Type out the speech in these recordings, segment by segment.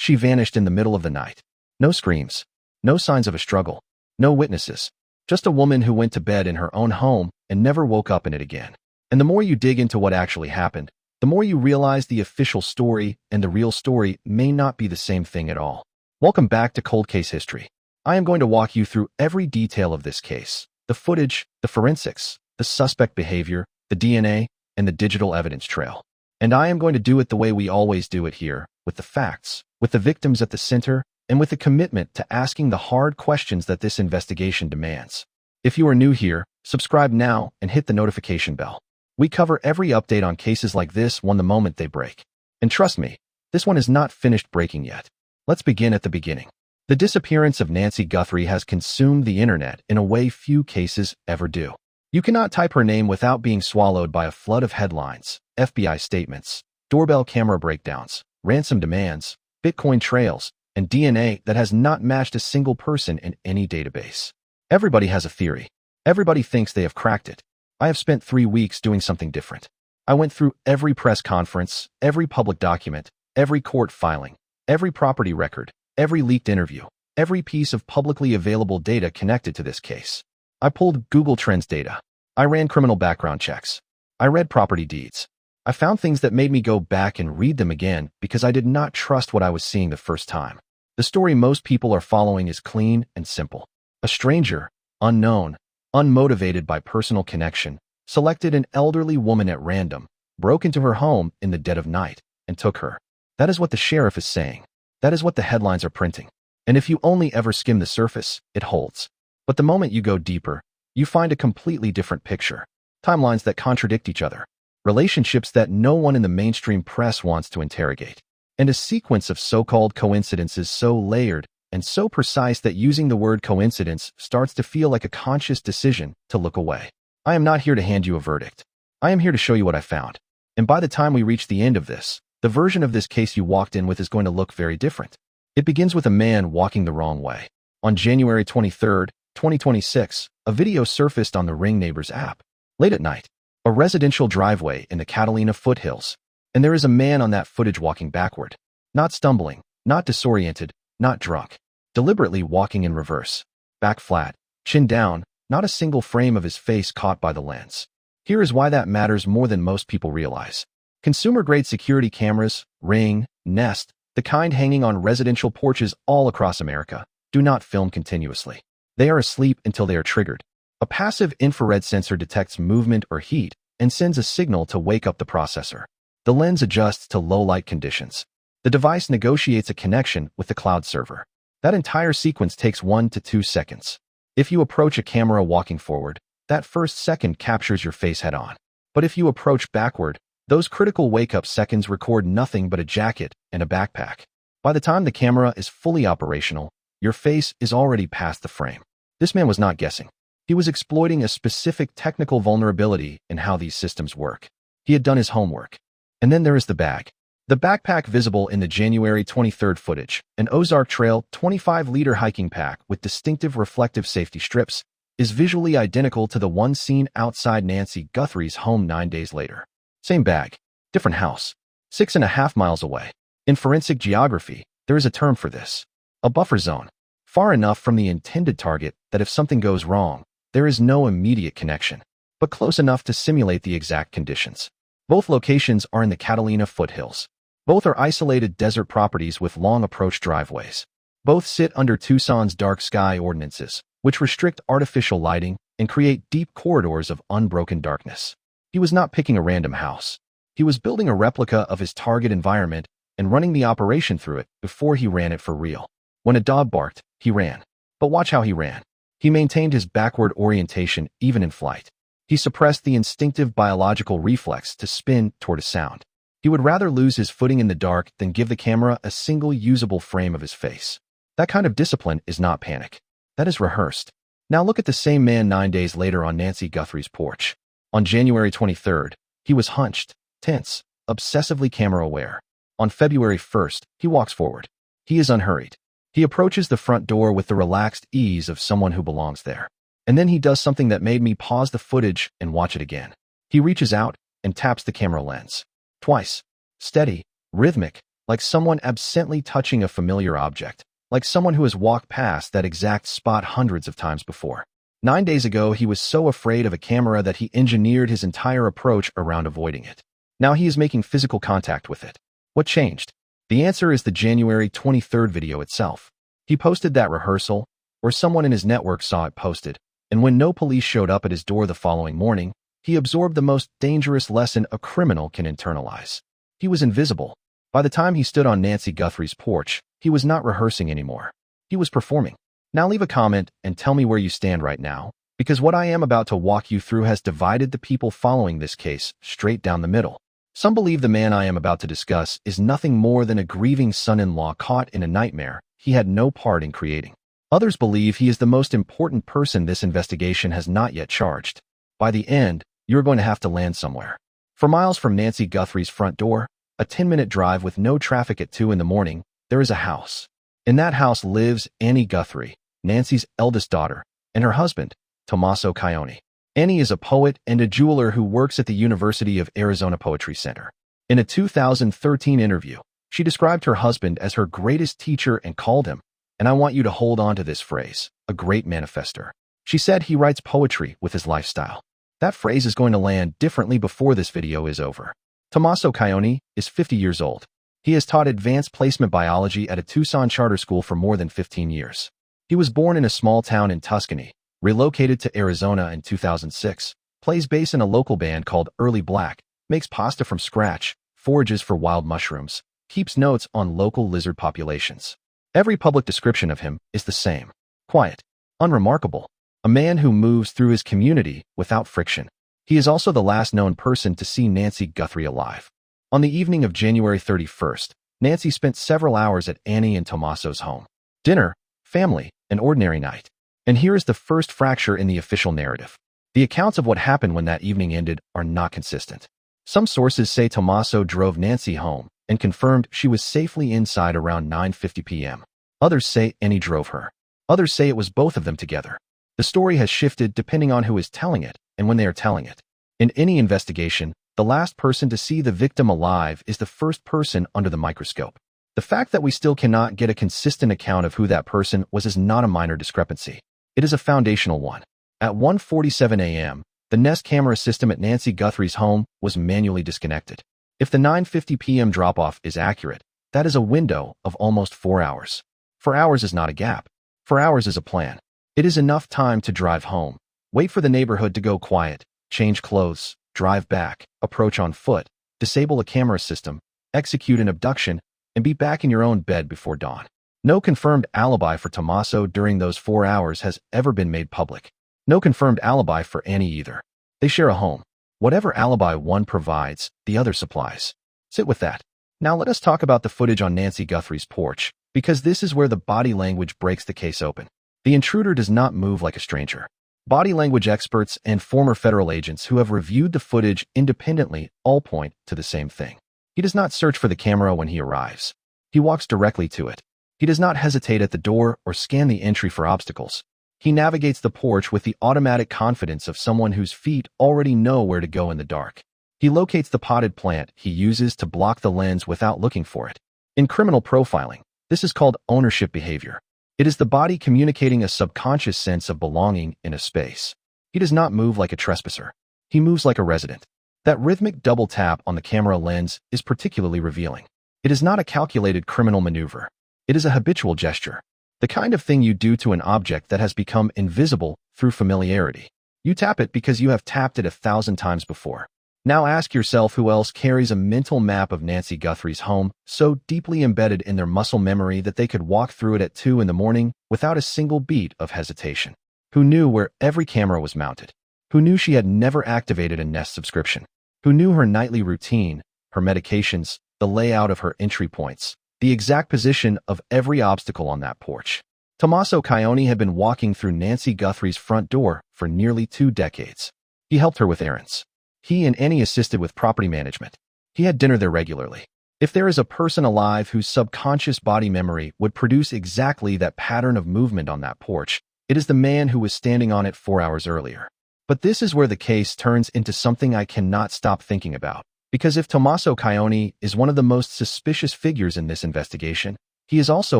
She vanished in the middle of the night. No screams. No signs of a struggle. No witnesses. Just a woman who went to bed in her own home and never woke up in it again. And the more you dig into what actually happened, the more you realize the official story and the real story may not be the same thing at all. Welcome back to Cold Case History. I am going to walk you through every detail of this case, the footage, the forensics, the suspect behavior, the DNA, and the digital evidence trail. And I am going to do it the way we always do it here, with the facts, with the victims at the center, and with a commitment to asking the hard questions that this investigation demands. If you are new here, subscribe now and hit the notification bell. We cover every update on cases like this one the moment they break. And trust me, this one is not finished breaking yet. Let's begin at the beginning. The disappearance of Nancy Guthrie has consumed the internet in a way few cases ever do. You cannot type her name without being swallowed by a flood of headlines, FBI statements, doorbell camera breakdowns, ransom demands, Bitcoin trails, and DNA that has not matched a single person in any database. Everybody has a theory. Everybody thinks they have cracked it. I have spent 3 weeks doing something different. I went through every press conference, every public document, every court filing, every property record, every leaked interview, every piece of publicly available data connected to this case. I pulled Google Trends data. I ran criminal background checks. I read property deeds. I found things that made me go back and read them again because I did not trust what I was seeing the first time. The story most people are following is clean and simple. A stranger, unknown, unmotivated by personal connection, selected an elderly woman at random, broke into her home in the dead of night, and took her. That is what the sheriff is saying. That is what the headlines are printing. And if you only ever skim the surface, it holds. But the moment you go deeper, you find a completely different picture. Timelines that contradict each other. Relationships that no one in the mainstream press wants to interrogate. And a sequence of so-called coincidences so layered and so precise that using the word coincidence starts to feel like a conscious decision to look away. I am not here to hand you a verdict. I am here to show you what I found. And by the time we reach the end of this, the version of this case you walked in with is going to look very different. It begins with a man walking the wrong way. On January 23, 2026, a video surfaced on the Ring Neighbors app. Late at night, a residential driveway in the Catalina foothills, and there is a man on that footage walking backward. Not stumbling, not disoriented, not drunk. Deliberately walking in reverse. Back flat, chin down, not a single frame of his face caught by the lens. Here is why that matters more than most people realize. Consumer-grade security cameras, Ring, Nest, the kind hanging on residential porches all across America, do not film continuously. They are asleep until they are triggered. A passive infrared sensor detects movement or heat and sends a signal to wake up the processor. The lens adjusts to low-light conditions. The device negotiates a connection with the cloud server. That entire sequence takes 1 to 2 seconds. If you approach a camera walking forward, that first second captures your face head-on. But if you approach backward, those critical wake-up seconds record nothing but a jacket and a backpack. By the time the camera is fully operational, your face is already past the frame. This man was not guessing. He was exploiting a specific technical vulnerability in how these systems work. He had done his homework. And then there is the bag. The backpack visible in the January 23 footage, an Ozark Trail 25-liter hiking pack with distinctive reflective safety strips, is visually identical to the one seen outside Nancy Guthrie's home 9 days later. Same bag, different house, 6.5 miles away. In forensic geography, there is a term for this. A buffer zone, far enough from the intended target that if something goes wrong, there is no immediate connection, but close enough to simulate the exact conditions. Both locations are in the Catalina foothills. Both are isolated desert properties with long approach driveways. Both sit under Tucson's dark sky ordinances, which restrict artificial lighting and create deep corridors of unbroken darkness. He was not picking a random house. He was building a replica of his target environment and running the operation through it before he ran it for real. When a dog barked, he ran. But watch how he ran. He maintained his backward orientation even in flight. He suppressed the instinctive biological reflex to spin toward a sound. He would rather lose his footing in the dark than give the camera a single usable frame of his face. That kind of discipline is not panic. That is rehearsed. Now look at the same man 9 days later on Nancy Guthrie's porch. On January 23rd, he was hunched, tense, obsessively camera-aware. On February 1st, he walks forward. He is unhurried. He approaches the front door with the relaxed ease of someone who belongs there. And then he does something that made me pause the footage and watch it again. He reaches out and taps the camera lens. Twice. Steady, rhythmic, like someone absently touching a familiar object, like someone who has walked past that exact spot hundreds of times before. 9 days ago, he was so afraid of a camera that he engineered his entire approach around avoiding it. Now he is making physical contact with it. What changed? The answer is the January 23rd video itself. He posted that rehearsal, or someone in his network saw it posted, and when no police showed up at his door the following morning, he absorbed the most dangerous lesson a criminal can internalize. He was invisible. By the time he stood on Nancy Guthrie's porch, he was not rehearsing anymore. He was performing. Now leave a comment and tell me where you stand right now, because what I am about to walk you through has divided the people following this case straight down the middle. Some believe the man I am about to discuss is nothing more than a grieving son-in-law caught in a nightmare he had no part in creating. Others believe he is the most important person this investigation has not yet charged. By the end, you're going to have to land somewhere. For miles from Nancy Guthrie's front door, a 10-minute drive with no traffic at 2 in the morning, there is a house. In that house lives Annie Guthrie, Nancy's eldest daughter, and her husband, Tommaso Cioni. Annie is a poet and a jeweler who works at the University of Arizona Poetry Center. In a 2013 interview, she described her husband as her greatest teacher and called him, and I want you to hold on to this phrase, a great manifester. She said he writes poetry with his lifestyle. That phrase is going to land differently before this video is over. Tommaso Cioni is 50 years old. He has taught advanced placement biology at a Tucson charter school for more than 15 years. He was born in a small town in Tuscany, relocated to Arizona in 2006, plays bass in a local band called Early Black, makes pasta from scratch, forages for wild mushrooms, keeps notes on local lizard populations. Every public description of him is the same. Quiet. Unremarkable. A man who moves through his community without friction. He is also the last known person to see Nancy Guthrie alive. On the evening of January 31st, Nancy spent several hours at Annie and Tommaso's home. Dinner, family, an ordinary night. And here is the first fracture in the official narrative. The accounts of what happened when that evening ended are not consistent. Some sources say Tommaso drove Nancy home and confirmed she was safely inside around 9:50 p.m. Others say Annie drove her. Others say it was both of them together. The story has shifted depending on who is telling it and when they are telling it. In any investigation, the last person to see the victim alive is the first person under the microscope. The fact that we still cannot get a consistent account of who that person was is not a minor discrepancy. It is a foundational one. At 1:47 a.m., the Nest camera system at Nancy Guthrie's home was manually disconnected. If the 9:50 p.m. drop-off is accurate, that is a window of almost 4 hours. 4 hours is not a gap. 4 hours is a plan. It is enough time to drive home, wait for the neighborhood to go quiet, change clothes, drive back, approach on foot, disable a camera system, execute an abduction, and be back in your own bed before dawn. No confirmed alibi for Tommaso during those 4 hours has ever been made public. No confirmed alibi for Annie either. They share a home. Whatever alibi one provides, the other supplies. Sit with that. Now let us talk about the footage on Nancy Guthrie's porch, because this is where the body language breaks the case open. The intruder does not move like a stranger. Body language experts and former federal agents who have reviewed the footage independently all point to the same thing. He does not search for the camera when he arrives. He walks directly to it. He does not hesitate at the door or scan the entry for obstacles. He navigates the porch with the automatic confidence of someone whose feet already know where to go in the dark. He locates the potted plant he uses to block the lens without looking for it. In criminal profiling, this is called ownership behavior. It is the body communicating a subconscious sense of belonging in a space. He does not move like a trespasser. He moves like a resident. That rhythmic double tap on the camera lens is particularly revealing. It is not a calculated criminal maneuver. It is a habitual gesture. The kind of thing you do to an object that has become invisible through familiarity. You tap it because you have tapped it 1,000 times before. Now ask yourself who else carries a mental map of Nancy Guthrie's home so deeply embedded in their muscle memory that they could walk through it at 2 in the morning without a single beat of hesitation. Who knew where every camera was mounted. Who knew she had never activated a Nest subscription. Who knew her nightly routine, her medications, the layout of her entry points, the exact position of every obstacle on that porch. Tommaso Cioni had been walking through Nancy Guthrie's front door for nearly 2 decades. He helped her with errands. He and Annie assisted with property management. He had dinner there regularly. If there is a person alive whose subconscious body memory would produce exactly that pattern of movement on that porch, it is the man who was standing on it 4 hours earlier. But this is where the case turns into something I cannot stop thinking about. Because if Tommaso Cioni is one of the most suspicious figures in this investigation, he is also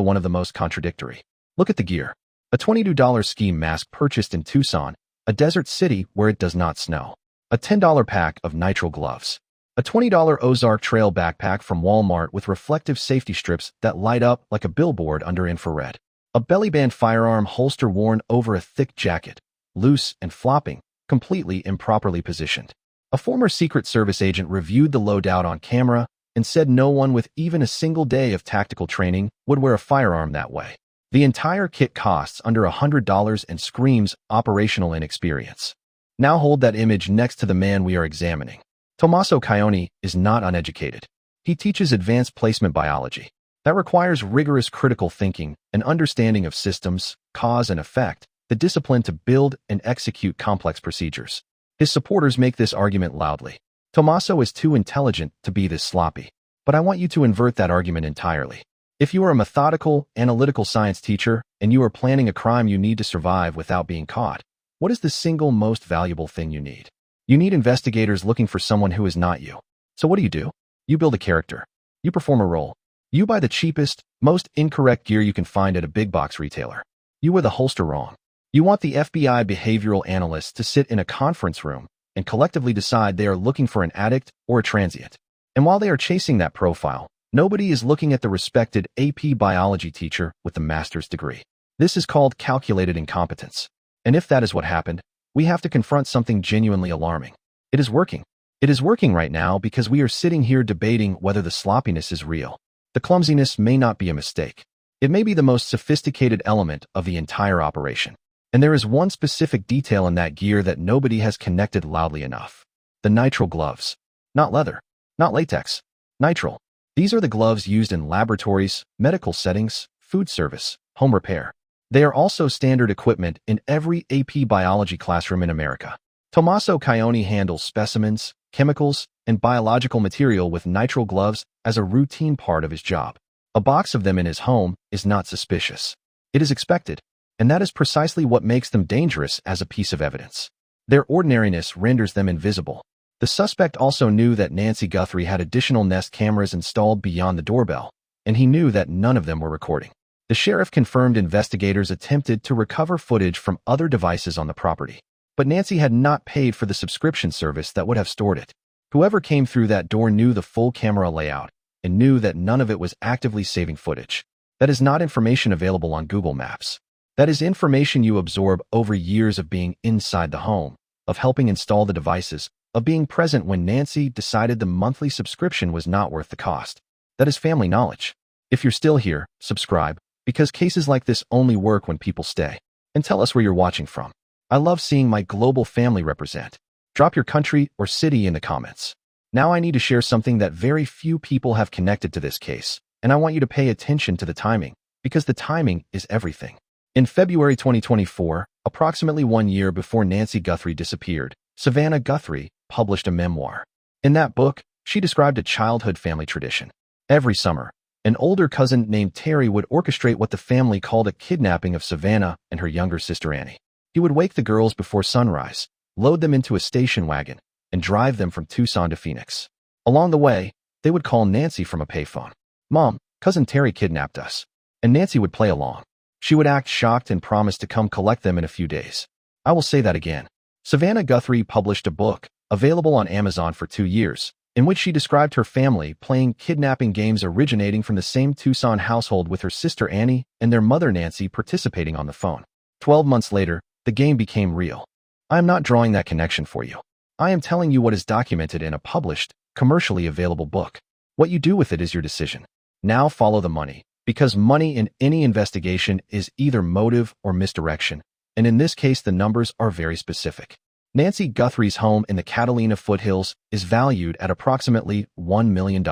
one of the most contradictory. Look at the gear. A $22 ski mask purchased in Tucson, a desert city where it does not snow. A $10 pack of nitrile gloves. A $20 Ozark Trail backpack from Walmart with reflective safety strips that light up like a billboard under infrared. A bellyband firearm holster worn over a thick jacket, loose and flopping, completely improperly positioned. A former Secret Service agent reviewed the loadout on camera and said no one with even a single day of tactical training would wear a firearm that way. The entire kit costs under $100 and screams operational inexperience. Now hold that image next to the man we are examining. Tommaso Cioni is not uneducated. He teaches advanced placement biology. That requires rigorous critical thinking, an understanding of systems, cause and effect, the discipline to build and execute complex procedures. His supporters make this argument loudly. Tommaso is too intelligent to be this sloppy. But I want you to invert that argument entirely. If you are a methodical, analytical science teacher and you are planning a crime you need to survive without being caught, what is the single most valuable thing you need? You need investigators looking for someone who is not you. So what do? You build a character. You perform a role. You buy the cheapest, most incorrect gear you can find at a big box retailer. You wear the holster wrong. You want the FBI behavioral analysts to sit in a conference room and collectively decide they are looking for an addict or a transient. And while they are chasing that profile, nobody is looking at the respected AP biology teacher with the master's degree. This is called calculated incompetence. And if that is what happened, we have to confront something genuinely alarming. It is working. It is working right now because we are sitting here debating whether the sloppiness is real. The clumsiness may not be a mistake. It may be the most sophisticated element of the entire operation. And there is one specific detail in that gear that nobody has connected loudly enough. The nitrile gloves. Not leather. Not latex. Nitrile. These are the gloves used in laboratories, medical settings, food service, home repair. They are also standard equipment in every AP biology classroom in America. Tommaso Cioni handles specimens, chemicals, and biological material with nitrile gloves as a routine part of his job. A box of them in his home is not suspicious. It is expected, and that is precisely what makes them dangerous as a piece of evidence. Their ordinariness renders them invisible. The suspect also knew that Nancy Guthrie had additional Nest cameras installed beyond the doorbell, and he knew that none of them were recording. The sheriff confirmed investigators attempted to recover footage from other devices on the property, but Nancy had not paid for the subscription service that would have stored it. Whoever came through that door knew the full camera layout and knew that none of it was actively saving footage. That is not information available on Google Maps. That is information you absorb over years of being inside the home, of helping install the devices, of being present when Nancy decided the monthly subscription was not worth the cost. That is family knowledge. If you're still here, subscribe, because cases like this only work when people stay. And tell us where you're watching from. I love seeing my global family represent. Drop your country or city in the comments. Now I need to share something that very few people have connected to this case, and I want you to pay attention to the timing, because the timing is everything. In February 2024, approximately 1 year before Nancy Guthrie disappeared, Savannah Guthrie published a memoir. In that book, she described a childhood family tradition. Every summer, an older cousin named Terry would orchestrate what the family called a kidnapping of Savannah and her younger sister Annie. He would wake the girls before sunrise, load them into a station wagon, and drive them from Tucson to Phoenix. Along the way, they would call Nancy from a payphone. "Mom, Cousin Terry kidnapped us." And Nancy would play along. She would act shocked and promise to come collect them in a few days. I will say that again. Savannah Guthrie published a book, available on Amazon for 2 years, in which she described her family playing kidnapping games originating from the same Tucson household, with her sister Annie and their mother Nancy participating on the phone. 12 months later, the game became real. I am not drawing that connection for you. I am telling you what is documented in a published, commercially available book. What you do with it is your decision. Now follow the money, because money in any investigation is either motive or misdirection, and in this case the numbers are very specific. Nancy Guthrie's home in the Catalina foothills is valued at approximately $1 million.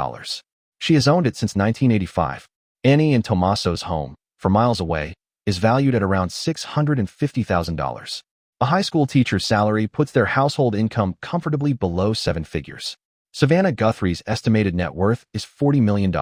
She has owned it since 1985. Annie and Tommaso's home, for miles away, is valued at around $650,000. A high school teacher's salary puts their household income comfortably below 7 figures. Savannah Guthrie's estimated net worth is $40 million.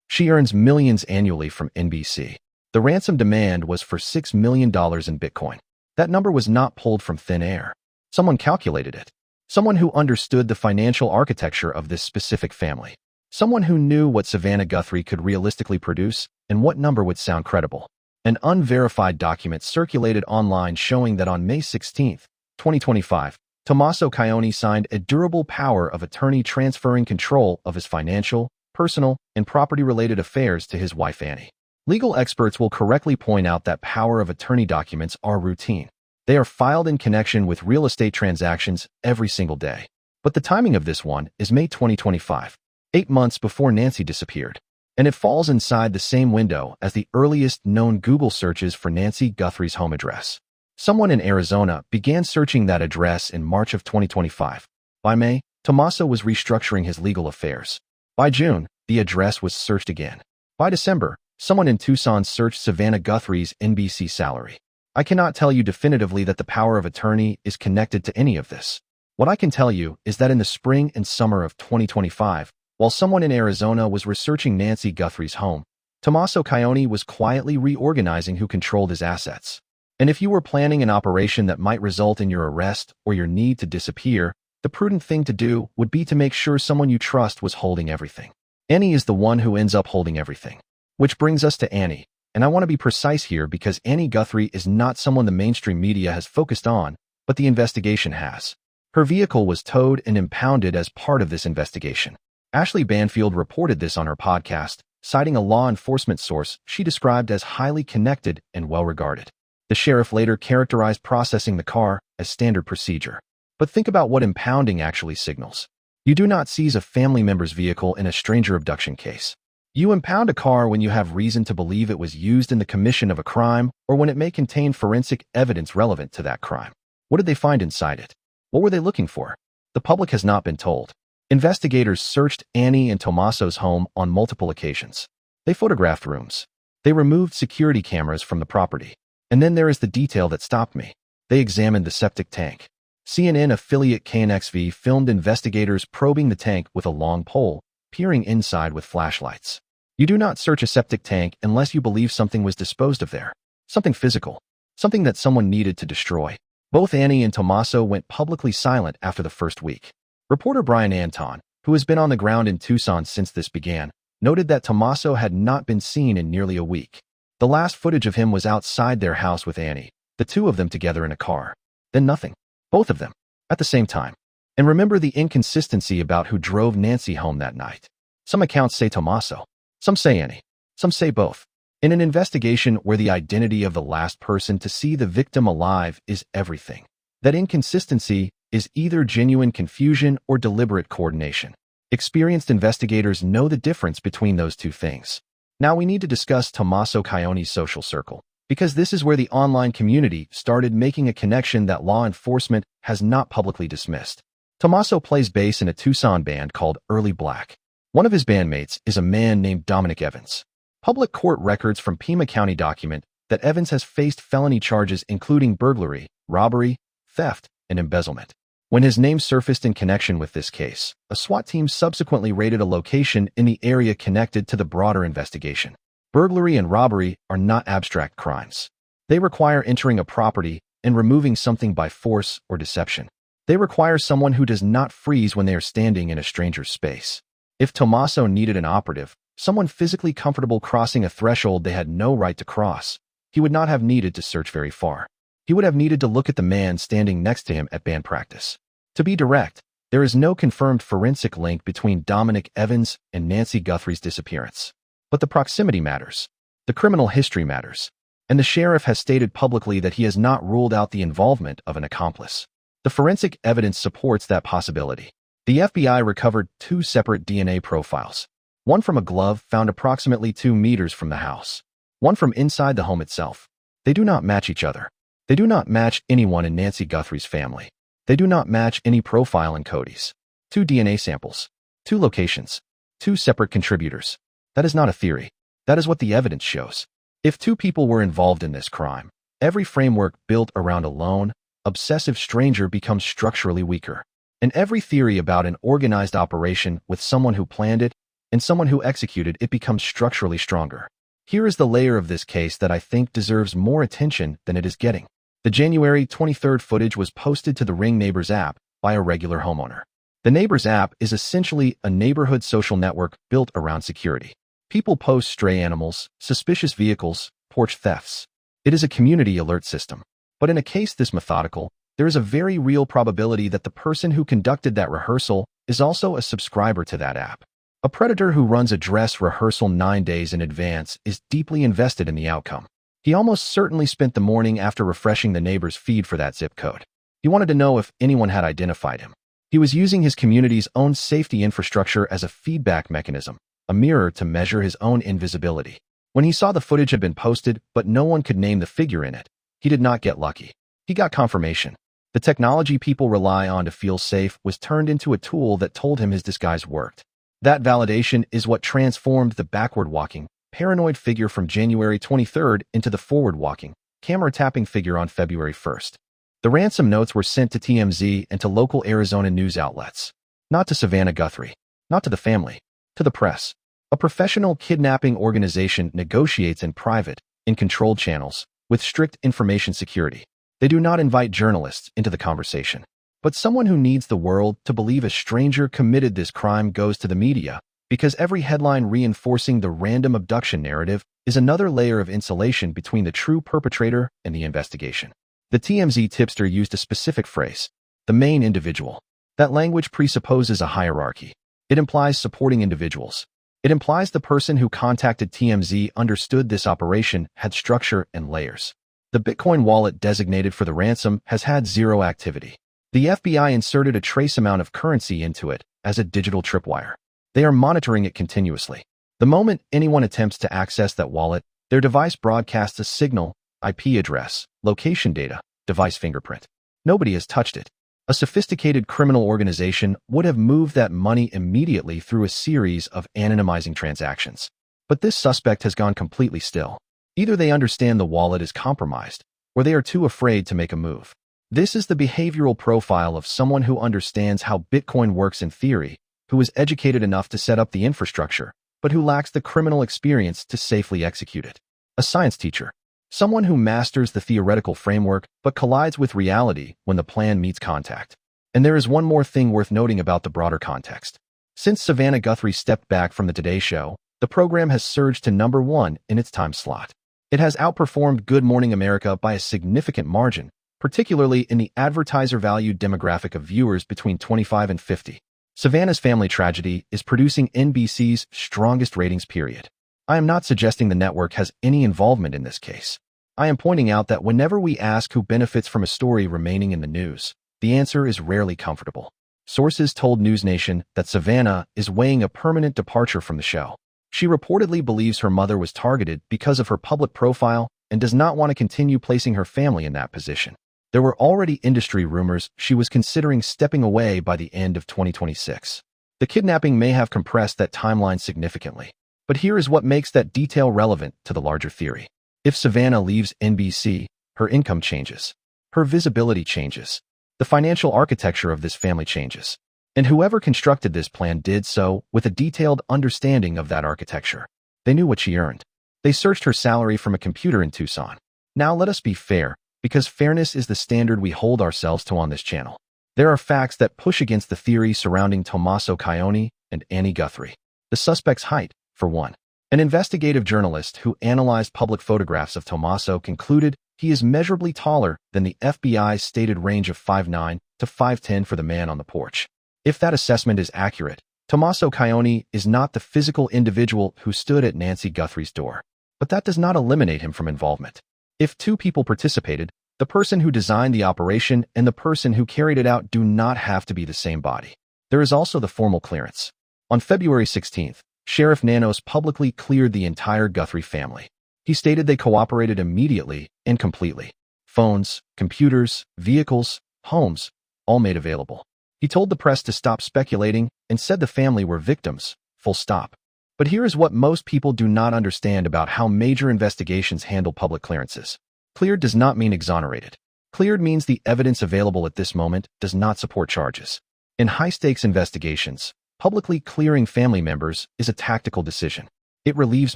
She earns millions annually from NBC. The ransom demand was for $6 million in Bitcoin. That number was not pulled from thin air. Someone calculated it. Someone who understood the financial architecture of this specific family. Someone who knew what Savannah Guthrie could realistically produce and what number would sound credible. An unverified document circulated online showing that on May 16, 2025, Tommaso Cioni signed a durable power of attorney transferring control of his financial, personal, and property-related affairs to his wife Annie. Legal experts will correctly point out that power of attorney documents are routine. They are filed in connection with real estate transactions every single day. But the timing of this one is May 2025, 8 months before Nancy disappeared, and it falls inside the same window as the earliest known Google searches for Nancy Guthrie's home address. Someone in Arizona began searching that address in March of 2025. By May, Tommaso was restructuring his legal affairs. By June, the address was searched again. By December, someone in Tucson searched Savannah Guthrie's NBC salary. I cannot tell you definitively that the power of attorney is connected to any of this. What I can tell you is that in the spring and summer of 2025, while someone in Arizona was researching Nancy Guthrie's home, Tommaso Cioni was quietly reorganizing who controlled his assets. And if you were planning an operation that might result in your arrest or your need to disappear, the prudent thing to do would be to make sure someone you trust was holding everything. Annie is the one who ends up holding everything. Which brings us to Annie. And I want to be precise here because Annie Guthrie is not someone the mainstream media has focused on, but the investigation has. Her vehicle was towed and impounded as part of this investigation. Ashley Banfield reported this on her podcast, citing a law enforcement source she described as highly connected and well-regarded. The sheriff later characterized processing the car as standard procedure. But think about what impounding actually signals. You do not seize a family member's vehicle in a stranger abduction case. You impound a car when you have reason to believe it was used in the commission of a crime or when it may contain forensic evidence relevant to that crime. What did they find inside it? What were they looking for? The public has not been told. Investigators searched Annie and Tommaso's home on multiple occasions. They photographed rooms. They removed security cameras from the property. And then there is the detail that stopped me. They examined the septic tank. CNN affiliate KNXV filmed investigators probing the tank with a long pole, peering inside with flashlights. You do not search a septic tank unless you believe something was disposed of there. Something physical. Something that someone needed to destroy. Both Annie and Tommaso went publicly silent after the first week. Reporter Brian Anton, who has been on the ground in Tucson since this began, noted that Tommaso had not been seen in nearly a week. The last footage of him was outside their house with Annie, the two of them together in a car. Then nothing. Both of them. At the same time. And remember the inconsistency about who drove Nancy home that night. Some accounts say Tommaso. Some say Annie. Some say both. In an investigation where the identity of the last person to see the victim alive is everything, that inconsistency is either genuine confusion or deliberate coordination. Experienced investigators know the difference between those two things. Now we need to discuss Tommaso Cioni's social circle, because this is where the online community started making a connection that law enforcement has not publicly dismissed. Tommaso plays bass in a Tucson band called Early Black. One of his bandmates is a man named Dominic Evans. Public court records from Pima County document that Evans has faced felony charges including burglary, robbery, theft, and embezzlement. When his name surfaced in connection with this case, a SWAT team subsequently raided a location in the area connected to the broader investigation. Burglary and robbery are not abstract crimes. They require entering a property and removing something by force or deception. They require someone who does not freeze when they are standing in a stranger's space. If Tommaso needed an operative, someone physically comfortable crossing a threshold they had no right to cross, he would not have needed to search very far. He would have needed to look at the man standing next to him at band practice. To be direct, there is no confirmed forensic link between Dominic Evans and Nancy Guthrie's disappearance. But the proximity matters. The criminal history matters. And the sheriff has stated publicly that he has not ruled out the involvement of an accomplice. The forensic evidence supports that possibility. The FBI recovered 2 separate DNA profiles. One from a glove found approximately 2 meters from the house. One from inside the home itself. They do not match each other. They do not match anyone in Nancy Guthrie's family. They do not match any profile in Cody's. 2 DNA samples. 2 locations. 2 separate contributors. That is not a theory. That is what the evidence shows. If 2 people were involved in this crime, every framework built around a lone, obsessive stranger becomes structurally weaker. And every theory about an organized operation with someone who planned it and someone who executed it becomes structurally stronger. Here is the layer of this case that I think deserves more attention than it is getting. The January 23rd footage was posted to the Ring Neighbors app, by a regular homeowner. The Neighbors app is essentially a neighborhood social network built around security. People post stray animals, suspicious vehicles, porch thefts. It is a community alert system. But in a case this methodical, there is a very real probability that the person who conducted that rehearsal is also a subscriber to that app. A predator who runs a dress rehearsal 9 days in advance is deeply invested in the outcome. He almost certainly spent the morning after refreshing the neighbor's feed for that zip code. He wanted to know if anyone had identified him. He was using his community's own safety infrastructure as a feedback mechanism, a mirror to measure his own invisibility. When he saw the footage had been posted, but no one could name the figure in it, he did not get lucky. He got confirmation. The technology people rely on to feel safe was turned into a tool that told him his disguise worked. That validation is what transformed the backward-walking, paranoid figure from January 23rd into the forward-walking, camera-tapping figure on February 1st. The ransom notes were sent to TMZ and to local Arizona news outlets. Not to Savannah Guthrie. Not to the family. To the press. A professional kidnapping organization negotiates in private, in controlled channels, with strict information security. They do not invite journalists into the conversation. But someone who needs the world to believe a stranger committed this crime goes to the media, because every headline reinforcing the random abduction narrative is another layer of insulation between the true perpetrator and the investigation. The TMZ tipster used a specific phrase, the main individual. That language presupposes a hierarchy. It implies supporting individuals. It implies the person who contacted TMZ understood this operation had structure and layers. The Bitcoin wallet designated for the ransom has had zero activity. The FBI inserted a trace amount of currency into it as a digital tripwire. They are monitoring it continuously. The moment anyone attempts to access that wallet, their device broadcasts a signal, IP address, location data, device fingerprint. Nobody has touched it. A sophisticated criminal organization would have moved that money immediately through a series of anonymizing transactions. But this suspect has gone completely still. Either they understand the wallet is compromised, or they are too afraid to make a move. This is the behavioral profile of someone who understands how Bitcoin works in theory, who is educated enough to set up the infrastructure, but who lacks the criminal experience to safely execute it. A science teacher. Someone who masters the theoretical framework but collides with reality when the plan meets contact. And there is one more thing worth noting about the broader context. Since Savannah Guthrie stepped back from the Today Show, the program has surged to number 1 in its time slot. It has outperformed Good Morning America by a significant margin, particularly in the advertiser-valued demographic of viewers between 25 and 50. Savannah's family tragedy is producing NBC's strongest ratings period. I am not suggesting the network has any involvement in this case. I am pointing out that whenever we ask who benefits from a story remaining in the news, the answer is rarely comfortable. Sources told NewsNation that Savannah is weighing a permanent departure from the show. She reportedly believes her mother was targeted because of her public profile and does not want to continue placing her family in that position. There were already industry rumors she was considering stepping away by the end of 2026. The kidnapping may have compressed that timeline significantly. But here is what makes that detail relevant to the larger theory. If Savannah leaves NBC, her income changes. Her visibility changes. The financial architecture of this family changes. And whoever constructed this plan did so with a detailed understanding of that architecture. They knew what she earned. They searched her salary from a computer in Tucson. Now let us be fair, because fairness is the standard we hold ourselves to on this channel. There are facts that push against the theory surrounding Tommaso Cioni and Nancy Guthrie. The suspect's height, for one. An investigative journalist who analyzed public photographs of Tommaso concluded he is measurably taller than the FBI's stated range of 5'9" to 5'10" for the man on the porch. If that assessment is accurate, Tommaso Cioni is not the physical individual who stood at Nancy Guthrie's door. But that does not eliminate him from involvement. If two people participated, the person who designed the operation and the person who carried it out do not have to be the same body. There is also the formal clearance. On February 16th, Sheriff Nanos publicly cleared the entire Guthrie family. He stated they cooperated immediately and completely. Phones, computers, vehicles, homes, all made available. He told the press to stop speculating and said the family were victims, full stop. But here is what most people do not understand about how major investigations handle public clearances. Cleared does not mean exonerated. Cleared means the evidence available at this moment does not support charges. In high-stakes investigations, publicly clearing family members is a tactical decision. It relieves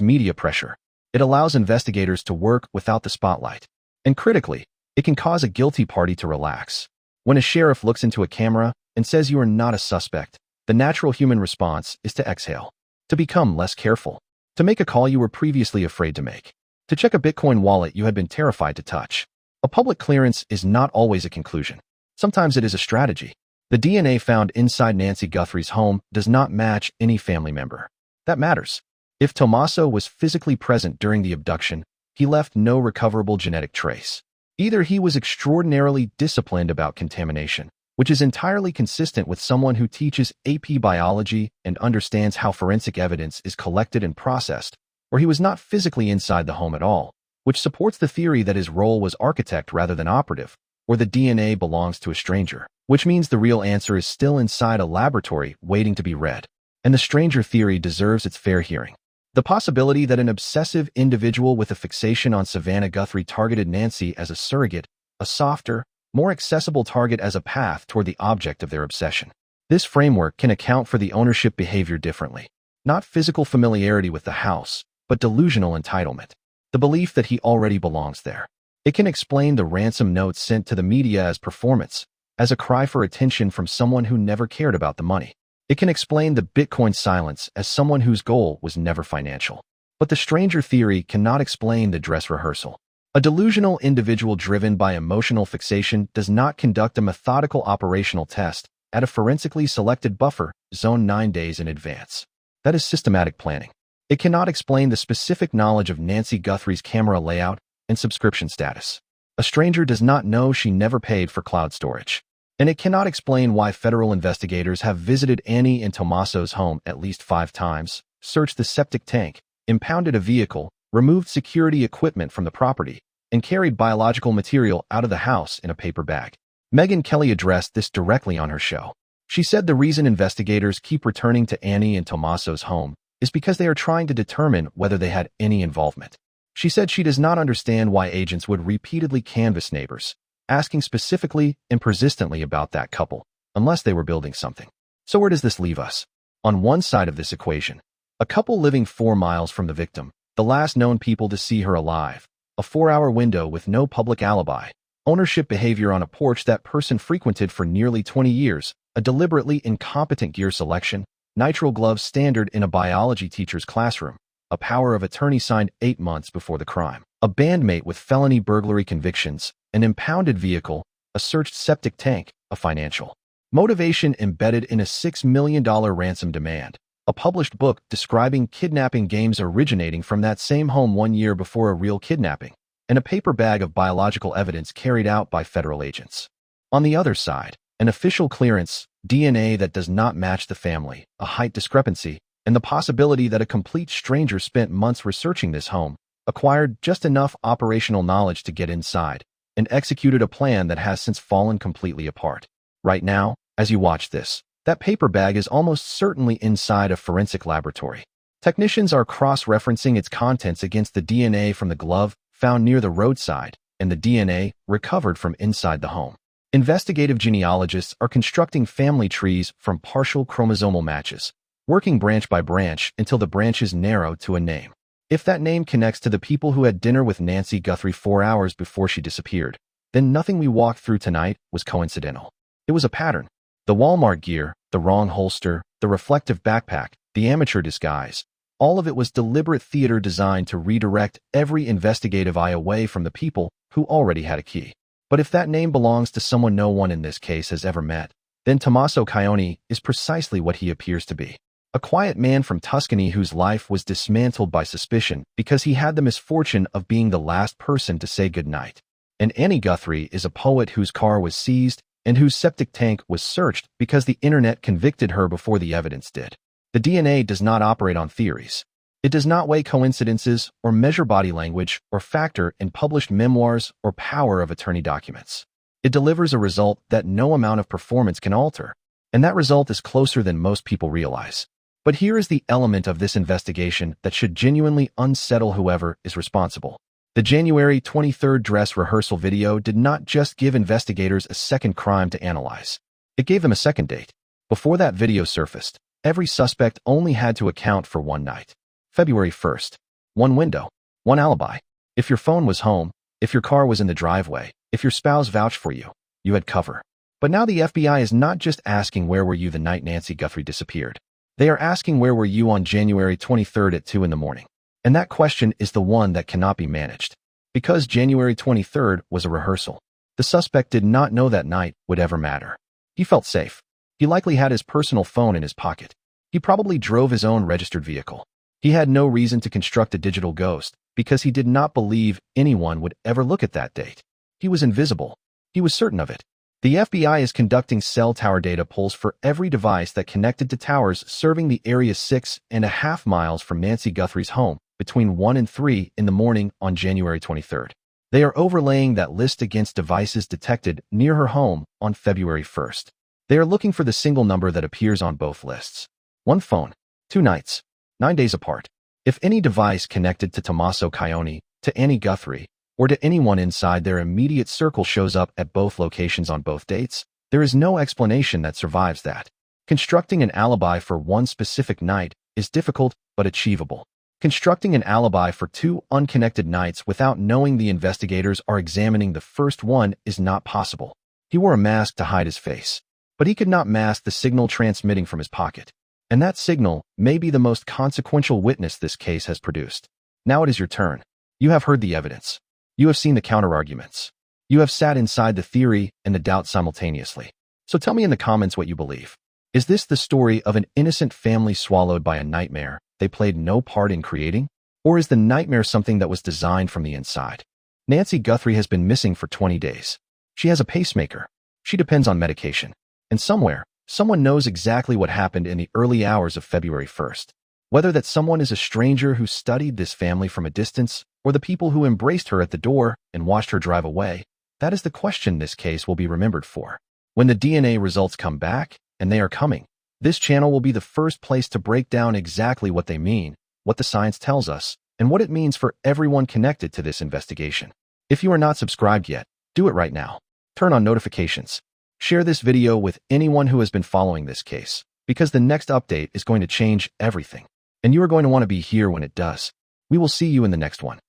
media pressure. It allows investigators to work without the spotlight. And critically, it can cause a guilty party to relax. When a sheriff looks into a camera and says you are not a suspect, the natural human response is to exhale, to become less careful, to make a call you were previously afraid to make, to check a Bitcoin wallet you had been terrified to touch. A public clearance is not always a conclusion. Sometimes it is a strategy. The DNA found inside Nancy Guthrie's home does not match any family member. That matters. If Tommaso was physically present during the abduction, he left no recoverable genetic trace. Either he was extraordinarily disciplined about contamination, which is entirely consistent with someone who teaches AP biology and understands how forensic evidence is collected and processed, or he was not physically inside the home at all, which supports the theory that his role was architect rather than operative, or the DNA belongs to a stranger, which means the real answer is still inside a laboratory waiting to be read, and the stranger theory deserves its fair hearing. The possibility that an obsessive individual with a fixation on Savannah Guthrie targeted Nancy as a surrogate, a softer, more accessible target as a path toward the object of their obsession. This framework can account for the ownership behavior differently. Not physical familiarity with the house, but delusional entitlement. The belief that he already belongs there. It can explain the ransom notes sent to the media as performance, as a cry for attention from someone who never cared about the money. It can explain the Bitcoin silence as someone whose goal was never financial. But the stranger theory cannot explain the dress rehearsal. A delusional individual driven by emotional fixation does not conduct a methodical operational test at a forensically selected buffer zone 9 days in advance. That is systematic planning. It cannot explain the specific knowledge of Nancy Guthrie's camera layout and subscription status. A stranger does not know she never paid for cloud storage. And it cannot explain why federal investigators have visited Annie and Tommaso's home at least 5 times, searched the septic tank, impounded a vehicle, removed security equipment from the property, and carried biological material out of the house in a paper bag. Megyn Kelly addressed this directly on her show. She said the reason investigators keep returning to Annie and Tommaso's home is because they are trying to determine whether they had any involvement. She said she does not understand why agents would repeatedly canvass neighbors, asking specifically and persistently about that couple, unless they were building something. So where does this leave us? On one side of this equation, a couple living 4 miles from the victim, the last known people to see her alive, a 4-hour window with no public alibi, ownership behavior on a porch that person frequented for nearly 20 years, a deliberately incompetent gear selection, nitrile gloves standard in a biology teacher's classroom, a power of attorney signed 8 months before the crime, a bandmate with felony burglary convictions, an impounded vehicle, a searched septic tank, a financial motivation embedded in a $6 million ransom demand, a published book describing kidnapping games originating from that same home 1 year before a real kidnapping, and a paper bag of biological evidence carried out by federal agents. On the other side, an official clearance, DNA that does not match the family, a height discrepancy, and the possibility that a complete stranger spent months researching this home, acquired just enough operational knowledge to get inside, and executed a plan that has since fallen completely apart. Right now, as you watch this, that paper bag is almost certainly inside a forensic laboratory. Technicians are cross-referencing its contents against the DNA from the glove found near the roadside and the DNA recovered from inside the home. Investigative genealogists are constructing family trees from partial chromosomal matches, working branch by branch until the branches narrow to a name. If that name connects to the people who had dinner with Nancy Guthrie 4 hours before she disappeared, then nothing we walked through tonight was coincidental. It was a pattern. The Walmart gear, the wrong holster, the reflective backpack, the amateur disguise, all of it was deliberate theater designed to redirect every investigative eye away from the people who already had a key. But if that name belongs to someone no one in this case has ever met, then Tommaso Cioni is precisely what he appears to be. A quiet man from Tuscany whose life was dismantled by suspicion because he had the misfortune of being the last person to say goodnight. And Annie Guthrie is a poet whose car was seized and whose septic tank was searched because the internet convicted her before the evidence did. The DNA does not operate on theories. It does not weigh coincidences or measure body language or factor in published memoirs or power of attorney documents. It delivers a result that no amount of performance can alter, and that result is closer than most people realize. But here is the element of this investigation that should genuinely unsettle whoever is responsible. The January 23rd dress rehearsal video did not just give investigators a second crime to analyze. It gave them a second date. Before that video surfaced, every suspect only had to account for one night. February 1st. One window. One alibi. If your phone was home, if your car was in the driveway, if your spouse vouched for you, you had cover. But now the FBI is not just asking where were you the night Nancy Guthrie disappeared. They are asking where were you on January 23rd at 2 in the morning. And that question is the one that cannot be managed. Because January 23rd was a rehearsal. The suspect did not know that night would ever matter. He felt safe. He likely had his personal phone in his pocket. He probably drove his own registered vehicle. He had no reason to construct a digital ghost because he did not believe anyone would ever look at that date. He was invisible. He was certain of it. The FBI is conducting cell tower data pulls for every device that connected to towers serving the area 6.5 miles from Nancy Guthrie's home between 1 and 3 in the morning on January 23rd. They are overlaying that list against devices detected near her home on February 1st. They are looking for the single number that appears on both lists. 1 phone, 2 nights, 9 days apart. If any device connected to Tommaso Cioni, to Annie Guthrie, or to anyone inside their immediate circle shows up at both locations on both dates, there is no explanation that survives that. Constructing an alibi for one specific night is difficult but achievable. Constructing an alibi for 2 unconnected nights without knowing the investigators are examining the first one is not possible. He wore a mask to hide his face, but he could not mask the signal transmitting from his pocket. And that signal may be the most consequential witness this case has produced. Now it is your turn. You have heard the evidence. You have seen the counterarguments. You have sat inside the theory and the doubt simultaneously. So tell me in the comments what you believe. Is this the story of an innocent family swallowed by a nightmare they played no part in creating? Or is the nightmare something that was designed from the inside? Nancy Guthrie has been missing for 20 days. She has a pacemaker. She depends on medication. And somewhere, someone knows exactly what happened in the early hours of February 1st. Whether that someone is a stranger who studied this family from a distance, or the people who embraced her at the door and watched her drive away, that is the question this case will be remembered for. When the DNA results come back, and they are coming, this channel will be the first place to break down exactly what they mean, what the science tells us, and what it means for everyone connected to this investigation. If you are not subscribed yet, do it right now. Turn on notifications. Share this video with anyone who has been following this case, because the next update is going to change everything, and you are going to want to be here when it does. We will see you in the next one.